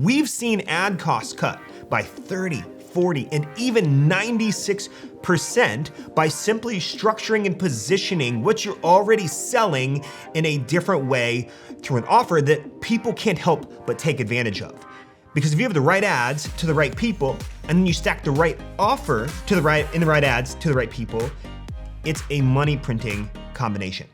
we've seen ad costs cut by 30, 40, and even 96% by simply structuring and positioning what you're already selling in a different way through an offer that people can't help but take advantage of. Because if you have the right ads to the right people, and then you stack the right offer to the right ads to the right people, it's a money printing combination.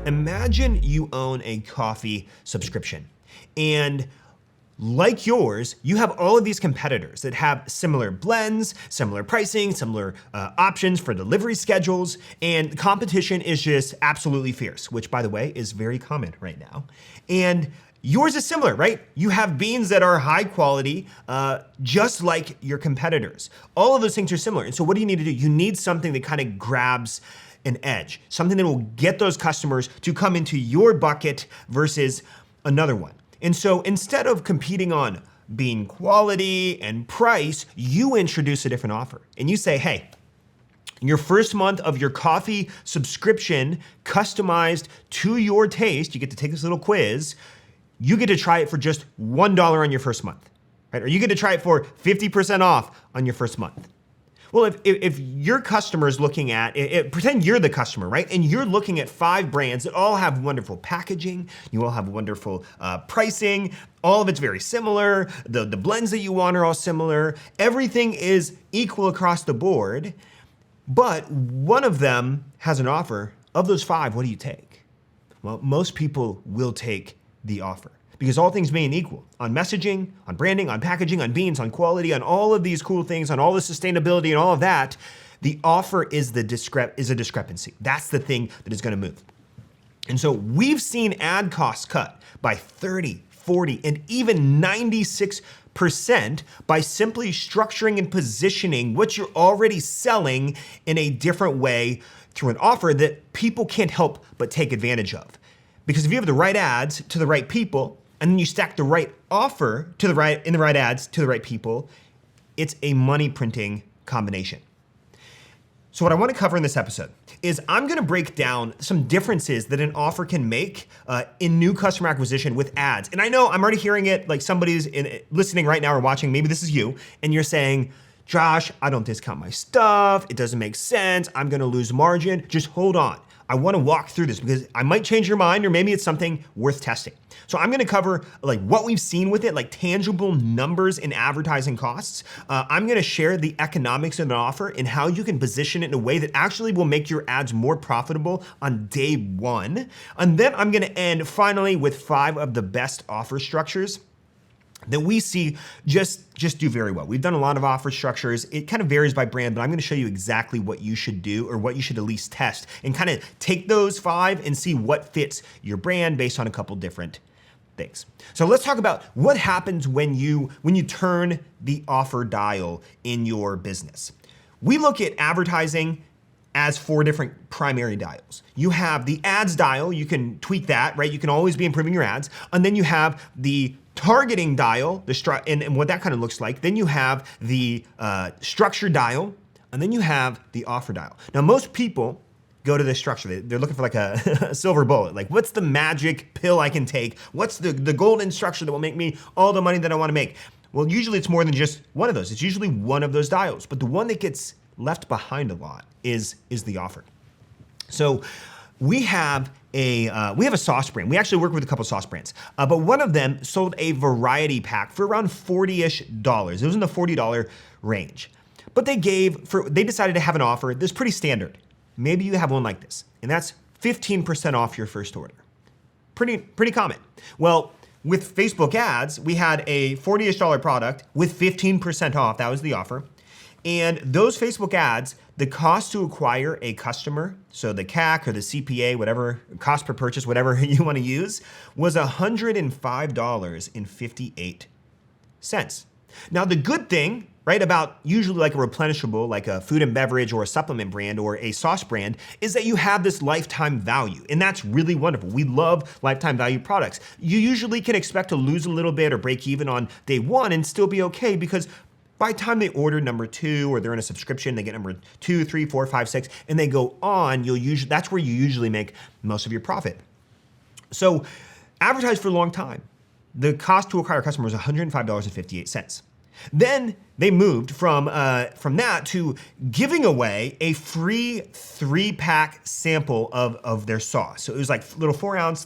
Imagine you own a coffee subscription, and like yours, you have all of these competitors that have similar blends, similar pricing, similar options for delivery schedules, and the competition is just absolutely fierce, which by the way is very common right now. And yours is similar, right? You have beans that are high quality, just like your competitors. All of those things are similar. And so what do you need to do? You need something that kind of grabs an edge, something that will get those customers to come into your bucket versus another one. And so instead of competing on bean quality and price, you introduce a different offer. And you say, hey, your first month of your coffee subscription customized to your taste, you get to take this little quiz, you get to try it for just $1 on your first month, right? Or you get to try it for 50% off on your first month. Well, if your customer is looking at, pretend you're the customer, right? And you're looking at 5 brands that all have wonderful packaging, you all have wonderful pricing, all of it's very similar, the blends that you want are all similar, everything is equal across the board, but one of them has an offer. Of those 5, what do you take? Well, most people will take the offer. Because all things being equal, on messaging, on branding, on packaging, on beans, on quality, on all of these cool things, on all the sustainability and all of that, the offer is a discrepancy. That's the thing that is gonna move. And so we've seen ad costs cut by 30, 40, and even 96% by simply structuring and positioning what you're already selling in a different way through an offer that people can't help but take advantage of. Because if you have the right ads to the right people, and then you stack the right offer to the right ads to the right people, it's a money printing combination. So what I want to cover in this episode is I'm going to break down some differences that an offer can make in new customer acquisition with ads. And I know I'm already hearing it, like somebody's listening right now or watching, maybe this is you, and you're saying, Josh, I don't discount my stuff, it doesn't make sense, I'm going to lose margin. Just hold on. I want to walk through this because I might change your mind, or maybe it's something worth testing. So I'm going to cover like what we've seen with it, like tangible numbers in advertising costs. I'm going to share the economics of an offer and how you can position it in a way that actually will make your ads more profitable on day one. And then I'm going to end finally with 5 of the best offer structures that we see just do very well. We've done a lot of offer structures. It kind of varies by brand, but I'm gonna show you exactly what you should do or what you should at least test and kind of take those 5 and see what fits your brand based on a couple different things. So let's talk about what happens when you turn the offer dial in your business. We look at advertising as 4 different primary dials. You have the ads dial, you can tweak that, right? You can always be improving your ads. And then you have the targeting dial, and what that kind of looks like. Then you have the structure dial, and then you have the offer dial. Now, most people go to this structure. They're looking for like a silver bullet. Like, what's the magic pill I can take? What's the golden structure that will make me all the money that I want to make? Well, usually it's more than just one of those. It's usually one of those dials. But the one that gets left behind a lot is the offer. So we have a sauce brand. We actually work with a couple sauce brands, but one of them sold a variety pack for around $40-ish. It was in the $40 range. But they decided to have an offer that's pretty standard. Maybe you have one like this, and that's 15% off your first order. Pretty common. Well, with Facebook ads, we had a $40-ish product with 15% off. That was the offer. And those Facebook ads, the cost to acquire a customer, so the CAC or the CPA, whatever, cost per purchase, whatever you want to use, was $105.58. Now, the good thing, right, about usually like a replenishable, like a food and beverage or a supplement brand or a sauce brand, is that you have this lifetime value. And that's really wonderful. We love lifetime value products. You usually can expect to lose a little bit or break even on day 1 and still be okay, because by the time they order number 2 or they're in a subscription, they get number 2, 3, 4, 5, 6, and they go on, that's where you usually make most of your profit. So advertised for a long time. The cost to acquire a customer was $105.58. Then they moved from that to giving away a free 3-pack sample of their sauce. So it was like little 4-ounce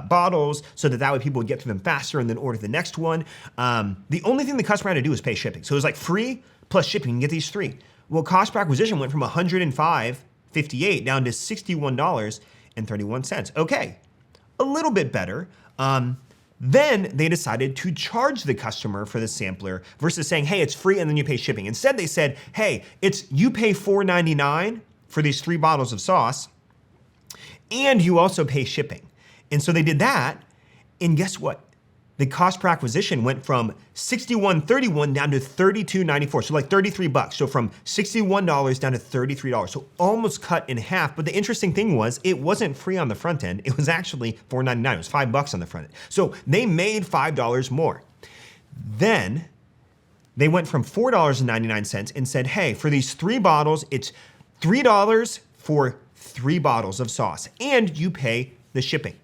bottles, so that way people would get to them faster and then order the next one. The only thing the customer had to do was pay shipping. So it was like free plus shipping. You can get these 3. Well, cost per acquisition went from $105.58 down to $61.31. Okay, a little bit better. Then they decided to charge the customer for the sampler versus saying, hey, it's free and then you pay shipping. Instead, they said, hey, you pay $4.99 for these 3 bottles of sauce and you also pay shipping. And so they did that, and guess what? The cost per acquisition went from $61.31 down to $32.94, so like $33. So from $61 down to $33, so almost cut in half. But the interesting thing was, it wasn't free on the front end. It was actually $4.99. It was $5 on the front end. So they made $5 more. Then they went from $4.99 and said, hey, for these 3 bottles, it's $3 for 3 bottles of sauce, and you pay the shipping.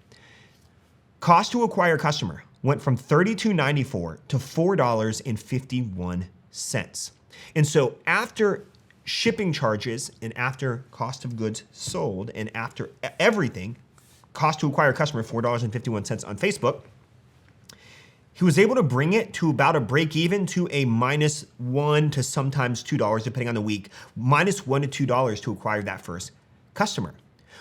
Cost to acquire a customer went from $32.94 to $4.51. And so after shipping charges and after cost of goods sold and after everything, cost to acquire a customer, $4.51 on Facebook, he was able to bring it to about a break even to a -$1 to sometimes $2, depending on the week, -$1 to $2 to acquire that first customer,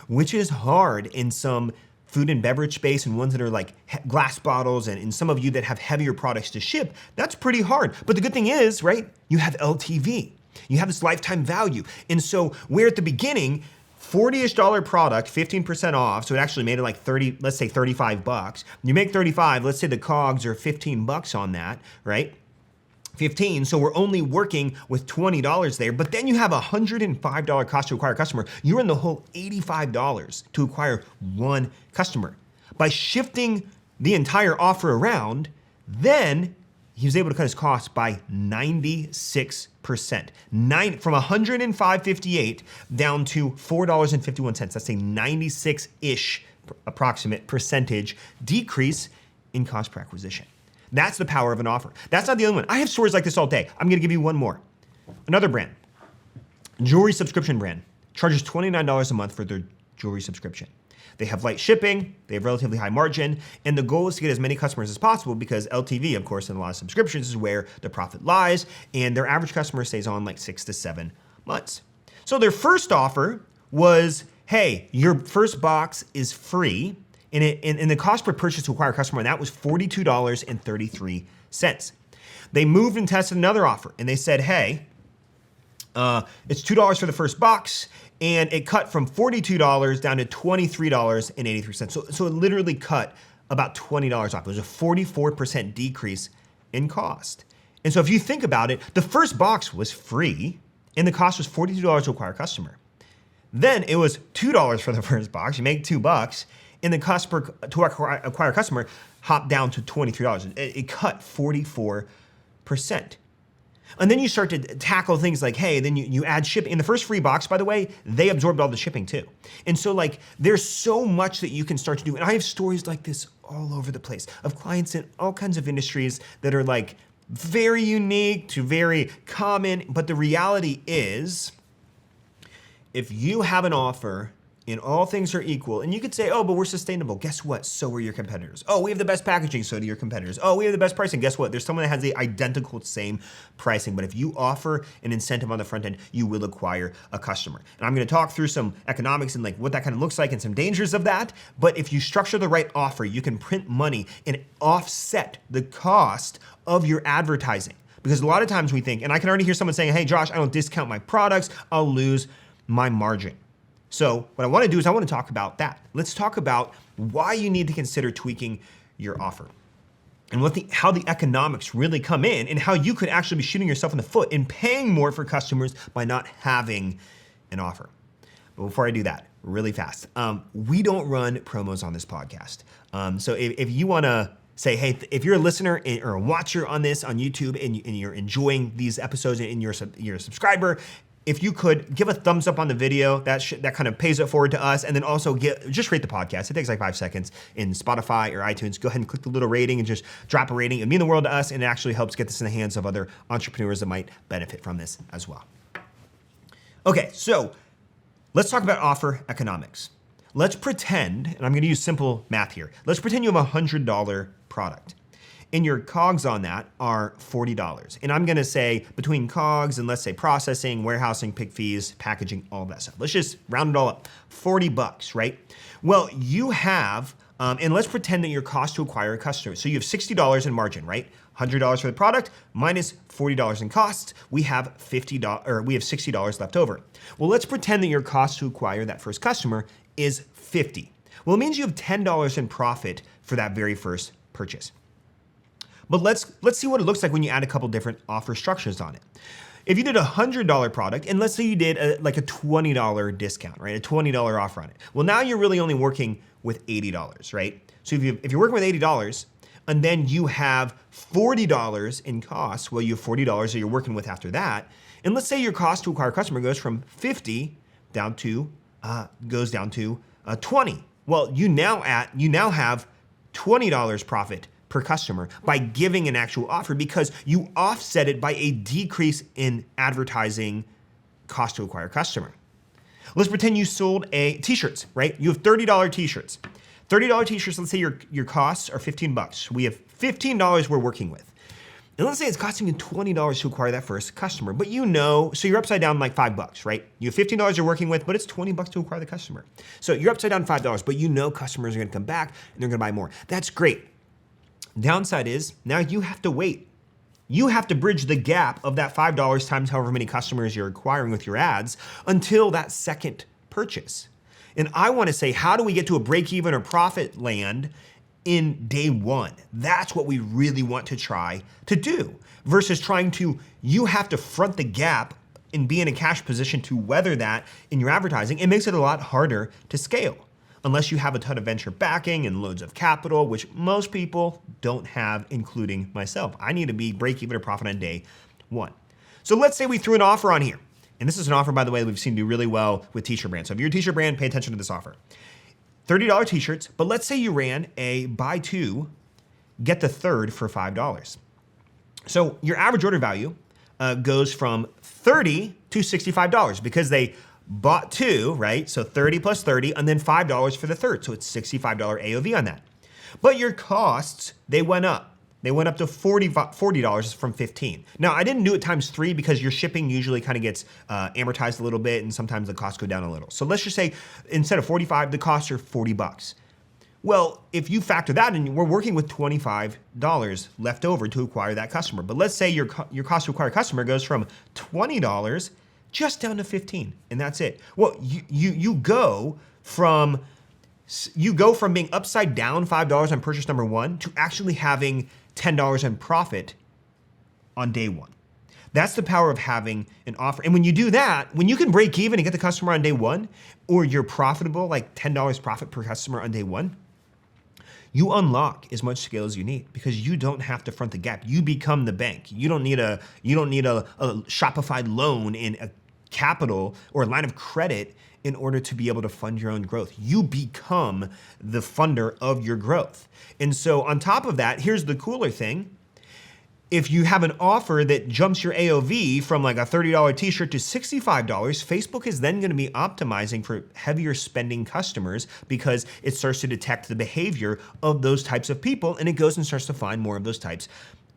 which is hard in some food and beverage space and ones that are like glass bottles, and in some of you that have heavier products to ship, that's pretty hard. But the good thing is, right, you have LTV. You have this lifetime value. And so where at the beginning, $40-ish product, 15% off, so it actually made it like 30, let's say $35. You make 35, let's say the COGS are $15 on that, right? 15, so we're only working with $20 there, but then you have a $105 cost to acquire a customer. You're in the whole $85 to acquire one customer. By shifting the entire offer around, then he was able to cut his costs by 96%. From $105.58 down to $4.51. That's a 96-ish approximate percentage decrease in cost per acquisition. That's the power of an offer. That's not the only one. I have stories like this all day. I'm gonna give you one more. Another brand, jewelry subscription brand, charges $29 a month for their jewelry subscription. They have light shipping, they have relatively high margin, and the goal is to get as many customers as possible because LTV, of course, in a lot of subscriptions is where the profit lies, and their average customer stays on like 6 to 7 months. So their first offer was, hey, your first box is free, and the cost per purchase to acquire a customer, and that was $42.33. They moved and tested another offer, and they said, hey, it's $2 for the first box, and it cut from $42 down to $23.83. So it literally cut about $20 off. It was a 44% decrease in cost. And so if you think about it, the first box was free, and the cost was $42 to acquire a customer. Then it was $2 for the first box. You make $2, and the cost to acquire a customer hopped down to $23. It cut 44%. And then you start to tackle things like, hey, then you add shipping. In the first free box, by the way, they absorbed all the shipping too. And so like, there's so much that you can start to do. And I have stories like this all over the place of clients in all kinds of industries that are like very unique to very common. But the reality is, if you have an offer and all things are equal, and you could say, oh, but we're sustainable. Guess what? So are your competitors. Oh, we have the best packaging, so do your competitors. Oh, we have the best pricing. Guess what? There's someone that has the identical same pricing, but if you offer an incentive on the front end, you will acquire a customer. And I'm gonna talk through some economics and like what that kind of looks like and some dangers of that, but if you structure the right offer, you can print money and offset the cost of your advertising. Because a lot of times we think, and I can already hear someone saying, hey, Josh, I don't discount my products, I'll lose my margin. So what I want to do is I want to talk about that. Let's talk about why you need to consider tweaking your offer and how the economics really come in and how you could actually be shooting yourself in the foot and paying more for customers by not having an offer. But before I do that, really fast, we don't run promos on this podcast. So if you want to say, hey, if you're a listener or a watcher on this on YouTube and you're enjoying these episodes and you're a subscriber, if you could give a thumbs up on the video, that kind of pays it forward to us. And then also just rate the podcast. It takes like 5 seconds in Spotify or iTunes. Go ahead and click the little rating and just drop a rating. It would mean the world to us, and it actually helps get this in the hands of other entrepreneurs that might benefit from this as well. Okay, so let's talk about offer economics. Let's pretend, and I'm gonna use simple math here. Let's pretend you have a $100 product. And your COGS on that are $40. And I'm gonna say between COGS and let's say processing, warehousing, pick fees, packaging, all of that stuff. Let's just round it all up, $40, right? Well, you have, and let's pretend that your cost to acquire a customer. So you have $60 in margin, right? $100 for the product minus $40 in costs. We have $60 left over. Well, let's pretend that your cost to acquire that first customer is $50. Well, it means you have $10 in profit for that very first purchase. But let's see what it looks like when you add a couple different offer structures on it. If you did a $100 product, and let's say you did like a $20 discount, right? A $20 offer on it. Well, now you're really only working with $80, right? So if you're working with $80, and then you have $40 in costs, well, you have $40 that you're working with after that. And let's say your cost to acquire a customer goes from 50 down to 20. Well, you now have $20 profit per customer by giving an actual offer because you offset it by a decrease in advertising cost to acquire a customer. Let's pretend you sold t-shirts, right? You have $30 t-shirts. $30 t-shirts, let's say your costs are $15. We have $15 we're working with. And let's say it's costing you $20 to acquire that first customer, but so you're upside down like $5, right? You have $15 you're working with, but it's $20 to acquire the customer. So you're upside down $5, but customers are gonna come back and they're gonna buy more. That's great. Downside is now you have to wait. You have to bridge the gap of that $5 times however many customers you're acquiring with your ads until that second purchase. And I wanna say, how do we get to a break even or profit land in day one? That's what we really want to try to do versus you have to front the gap and be in a cash position to weather that in your advertising. It makes it a lot harder to scale unless you have a ton of venture backing and loads of capital, which most people don't have, including myself. I need to be break even or profit on day one. So let's say we threw an offer on here. And this is an offer, by the way, that we've seen do really well with t-shirt brands. So if you're a t-shirt brand, pay attention to this offer. $30 t-shirts, but let's say you ran a buy two, get the third for $5. So your average order value goes from $30 to $65 because they bought two, right? So 30 plus 30, and then $5 for the third. So it's $65 AOV on that. But your costs, they went up. They went up to $40 from 15. Now, I didn't do it times 3 because your shipping usually kind of gets amortized a little bit and sometimes the costs go down a little. So let's just say instead of 45, the costs are $40. Well, if you factor that in, we're working with $25 left over to acquire that customer. But let's say your cost to acquire a customer goes from $20 just down to 15, and that's it. Well, you go from being upside down $5 on purchase number 1 to actually having $10 in profit on day 1. That's the power of having an offer. And when you do that, when you can break even and get the customer on day 1, or you're profitable, like $10 profit per customer on day 1, you unlock as much scale as you need because you don't have to front the gap. You become the bank. You don't need a Shopify loan in a capital or a line of credit in order to be able to fund your own growth. You become the funder of your growth. And so on top of that, here's the cooler thing. If you have an offer that jumps your AOV from like a $30 t-shirt to $65, Facebook is then going to be optimizing for heavier spending customers because it starts to detect the behavior of those types of people, and it goes and starts to find more of those types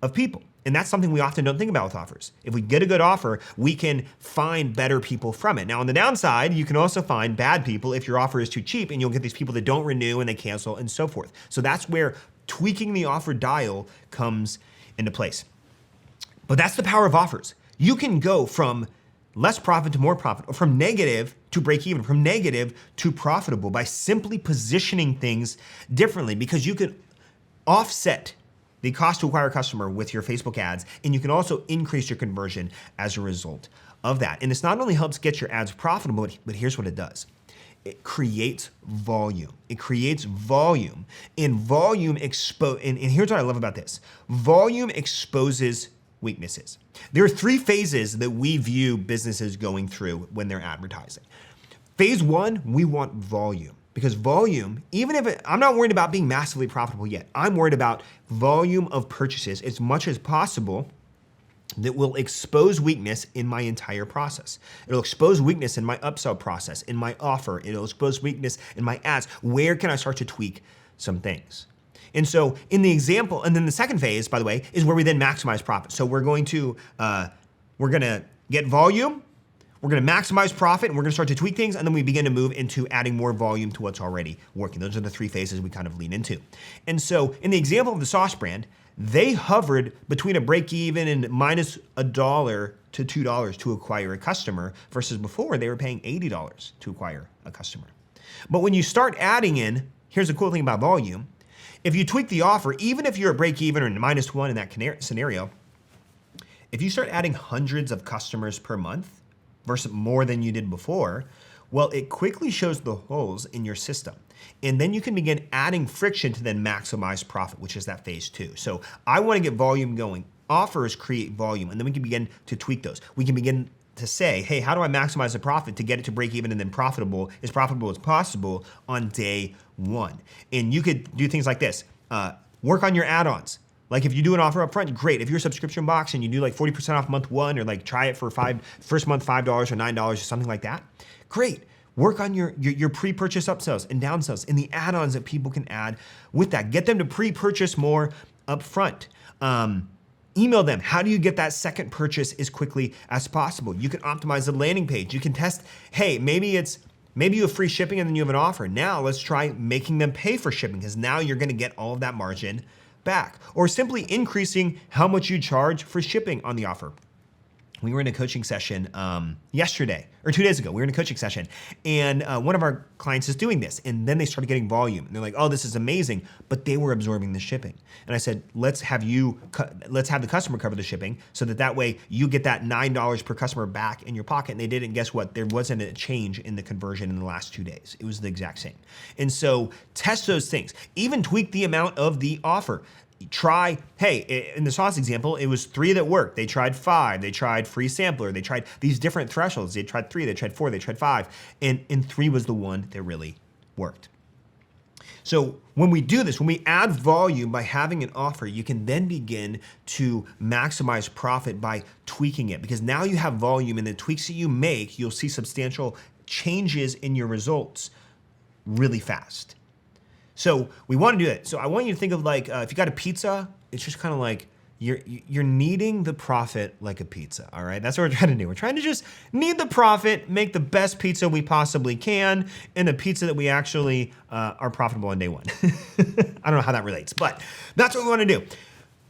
of people. And that's something we often don't think about with offers. If we get a good offer, we can find better people from it. Now, on the downside, you can also find bad people if your offer is too cheap, and you'll get these people that don't renew and they cancel and so forth. So that's where tweaking the offer dial comes into place. But that's the power of offers. You can go from less profit to more profit, or from negative to break even, from negative to profitable by simply positioning things differently, because you can offset the cost to acquire a customer with your Facebook ads, and you can also increase your conversion as a result of that. And this not only helps get your ads profitable, but here's what it does. It creates volume. It creates volume. And here's what I love about this. Volume exposes weaknesses. There are 3 phases that we view businesses going through when they're advertising. Phase 1, we want volume. Because volume, even if I'm not worried about being massively profitable yet, I'm worried about volume of purchases as much as possible that will expose weakness in my entire process. It'll expose weakness in my upsell process, in my offer. It'll expose weakness in my ads. Where can I start to tweak some things? And so in the example, and then the second phase, by the way, is where we then maximize profit. So we're going to get volume, we're gonna maximize profit, and we're gonna start to tweak things, and then we begin to move into adding more volume to what's already working. Those are the 3 phases we kind of lean into. And so in the example of the sauce brand, they hovered between a break even and minus $1 to $2 to acquire a customer, versus before they were paying $80 to acquire a customer. But when you start adding in, here's the cool thing about volume, if you tweak the offer, even if you're at break even or -1 in that scenario, if you start adding hundreds of customers per month versus more than you did before, well, it quickly shows the holes in your system. And then you can begin adding friction to then maximize profit, which is that phase 2. So I want to get volume going. Offers create volume, and then we can begin to tweak those. We can begin to say, hey, how do I maximize the profit to get it to break even and then profitable as possible on day 1? And you could do things like this. Work on your add-ons. Like if you do an offer up front, great. If you're a subscription box and you do like 40% off month 1, or like try it for first month $5 or $9 or something like that, great. Work on your pre-purchase upsells and downsells and the add-ons that people can add with that. Get them to pre-purchase more up front. Email them. How do you get that second purchase as quickly as possible? You can optimize the landing page. You can test, hey, maybe you have free shipping and then you have an offer. Now let's try making them pay for shipping, because now you're gonna get all of that margin back. Or simply increasing how much you charge for shipping on the offer. We were in a coaching session yesterday, or 2 days ago. We were in a coaching session, and one of our clients is doing this, and then they started getting volume. And they're like, oh, this is amazing, but they were absorbing the shipping. And I said, let's have the customer cover the shipping, so that way you get that $9 per customer back in your pocket. And they did it, and guess what? There wasn't a change in the conversion in the last 2 days. It was the exact same. And so test those things. Even tweak the amount of the offer. Try, hey, in the sauce example, it was 3 that worked. They tried 5, they tried free sampler, they tried these different thresholds. They tried 3, they tried 4, they tried 5, and 3 was the one that really worked. So when we do this, when we add volume by having an offer, you can then begin to maximize profit by tweaking it, because now you have volume, and the tweaks that you make, you'll see substantial changes in your results really fast. So we want to do that. So I want you to think of like, if you got a pizza, it's just kind of like you're kneading the profit like a pizza, all right? That's what we're trying to do. We're trying to just knead the profit, make the best pizza we possibly can, and a pizza that we actually are profitable on day 1. I don't know how that relates, but that's what we want to do.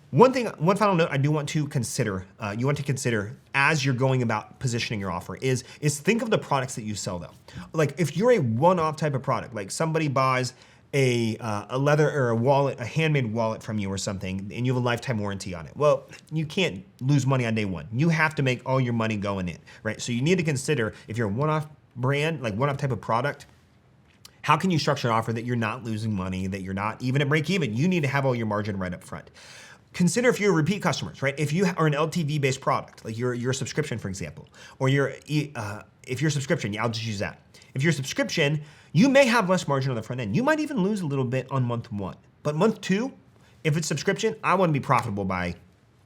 One final note I do want to consider, you want to consider as you're going about positioning your offer is think of the products that you sell though. Like if you're a one-off type of product, like somebody buys a leather or a wallet, a handmade wallet from you or something, and you have a lifetime warranty on it. Well, you can't lose money on day 1. You have to make all your money going in, right? So you need to consider, if you're a one-off brand, like one-off type of product, how can you structure an offer that you're not losing money, that you're not even at break even? You need to have all your margin right up front. Consider if you're repeat customers, right? If you are an LTV-based product, like your subscription, for example, or if you're a subscription, I'll just use that. If you're a subscription, you may have less margin on the front end. You might even lose a little bit on month 1. But month 2, if it's subscription, I want to be profitable by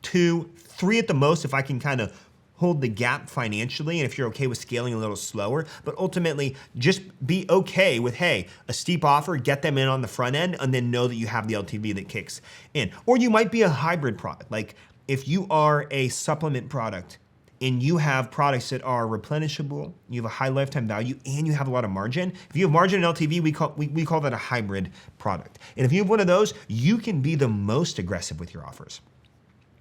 2, 3 at the most if I can kind of hold the gap financially, and if you're okay with scaling a little slower. But ultimately, just be okay with, hey, a steep offer, get them in on the front end, and then know that you have the LTV that kicks in. Or you might be a hybrid product. Like if you are a supplement product, and you have products that are replenishable, you have a high lifetime value, and you have a lot of margin. If you have margin and LTV, we call that a hybrid product. And if you have one of those, you can be the most aggressive with your offers,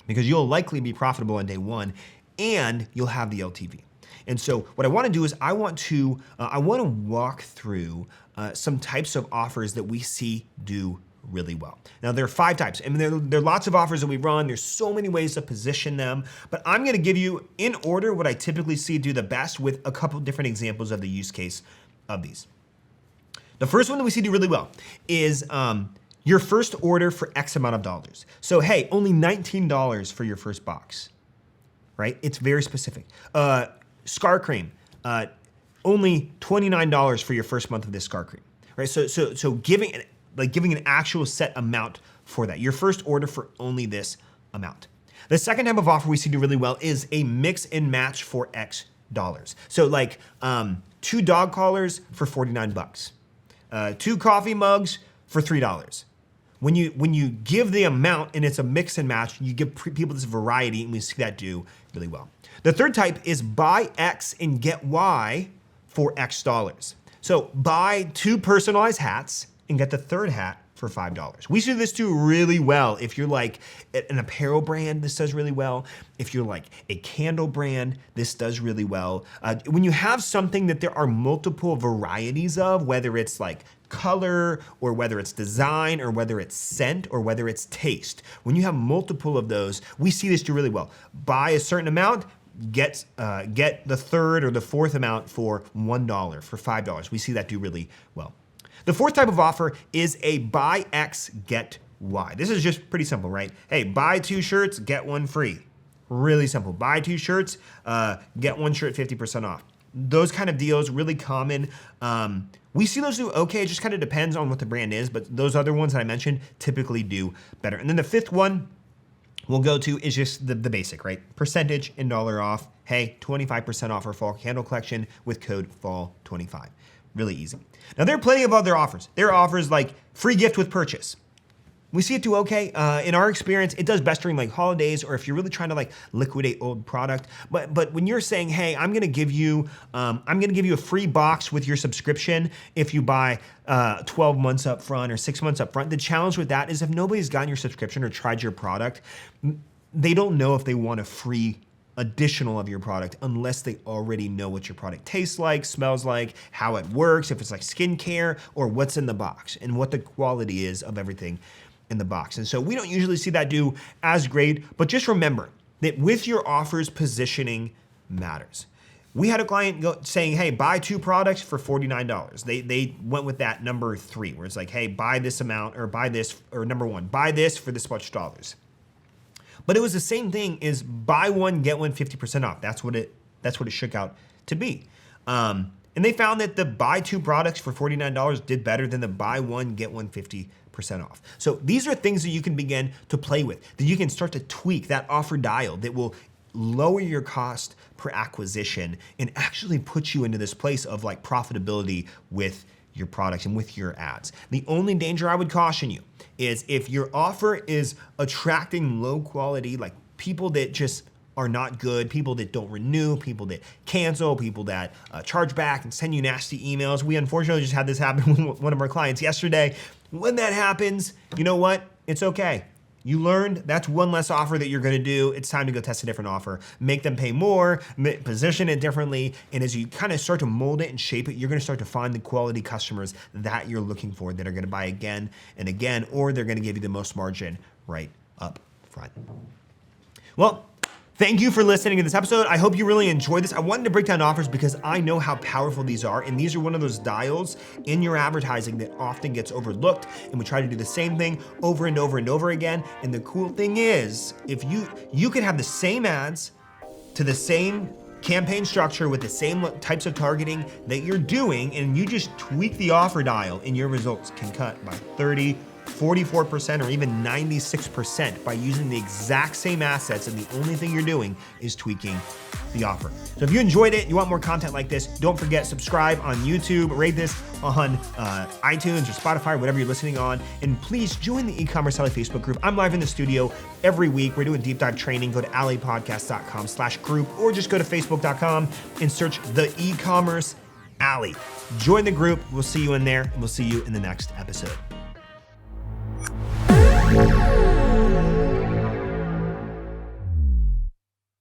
because you'll likely be profitable on day 1, and you'll have the LTV. And so what I want to do is I want to walk through some types of offers that we see do really well. Now there are 5 types. I mean, there are lots of offers that we run. There's so many ways to position them, but I'm going to give you in order what I typically see do the best with a couple different examples of the use case of these. The first one that we see do really well is your first order for X amount of dollars. So hey, only $19 for your first box. right? It's very specific. Scar cream, only $29 for your first month of this scar cream, right? So giving an actual set amount for that. Your first order for only this amount. The second type of offer we see do really well is a mix and match for X dollars. So like 2 dog collars for 49 bucks, 2 coffee mugs for $3. When you give the amount and it's a mix and match, you give people this variety, and we see that do really well. The third type is buy X and get Y for X dollars. So buy 2 personalized hats and get the third hat for $5. We see this do really well. If you're like an apparel brand, this does really well. If you're like a candle brand, this does really well. When you have something that there are multiple varieties of, whether it's like color or whether it's design or whether it's scent or whether it's taste, when you have multiple of those, we see this do really well. Buy a certain amount, get the third or the fourth amount for $1, for $5. We see that do really well. The fourth type of offer is a buy X, get Y. This is just pretty simple, right? Hey, buy 2 shirts, get 1 free. Really simple. Buy 2 shirts, get 1 shirt 50% off. Those kind of deals, really common. We see those do okay. It just kind of depends on what the brand is, but those other ones that I mentioned typically do better. And then the fifth one we'll go to is just the basic, right? Percentage and dollar off. Hey, 25% off our fall candle collection with code FALL25. Really easy. Now, there are plenty of other offers. There are offers like free gift with purchase. We see it do okay. In our experience, it does best during like holidays or if you're really trying to like liquidate old product. But when you're saying, hey, I'm gonna give you a free box with your subscription if you buy 12 months up front or 6 months up front, the challenge with that is if nobody's gotten your subscription or tried your product, they don't know if they want a free additional of your product unless they already know what your product tastes like, smells like, how it works, if it's like skincare or what's in the box and what the quality is of everything in the box. And so we don't usually see that do as great, but just remember that with your offers, positioning matters. We had a client saying, hey, buy 2 products for $49. They went with that number 3, where it's like, hey, buy this amount or buy this, or number 1, buy this for this much dollars. But it was the same thing as buy 1, get 1 50% off. That's what it shook out to be. And they found that the buy 2 products for $49 did better than the buy 1, get 1 50% off. So these are things that you can begin to play with, that you can start to tweak that offer dial that will lower your cost per acquisition and actually put you into this place of like profitability with your products and with your ads. The only danger I would caution you is if your offer is attracting low quality, like people that just are not good, people that don't renew, people that cancel, people that charge back and send you nasty emails. We unfortunately just had this happen with one of our clients yesterday. When that happens, you know what? It's okay. You learned, that's one less offer that you're gonna do. It's time to go test a different offer. Make them pay more, position it differently, and as you kind of start to mold it and shape it, you're gonna start to find the quality customers that you're looking for that are gonna buy again and again, or they're gonna give you the most margin right up front. Well, thank you for listening to this episode. I hope you really enjoyed this. I wanted to break down offers because I know how powerful these are, and these are one of those dials in your advertising that often gets overlooked, and we try to do the same thing over and over and over again. And the cool thing is, if you can have the same ads to the same campaign structure with the same types of targeting that you're doing, and you just tweak the offer dial, and your results can cut by 30, 44% or even 96% by using the exact same assets, and the only thing you're doing is tweaking the offer. So if you enjoyed it, you want more content like this, don't forget, subscribe on YouTube, rate this on iTunes or Spotify, whatever you're listening on, and please join the Ecommerce Alley Facebook group. I'm live in the studio every week. We're doing deep dive training. Go to alleypodcast.com/group or just go to facebook.com and search the Ecommerce Alley. Join the group. We'll see you in there, and we'll see you in the next episode.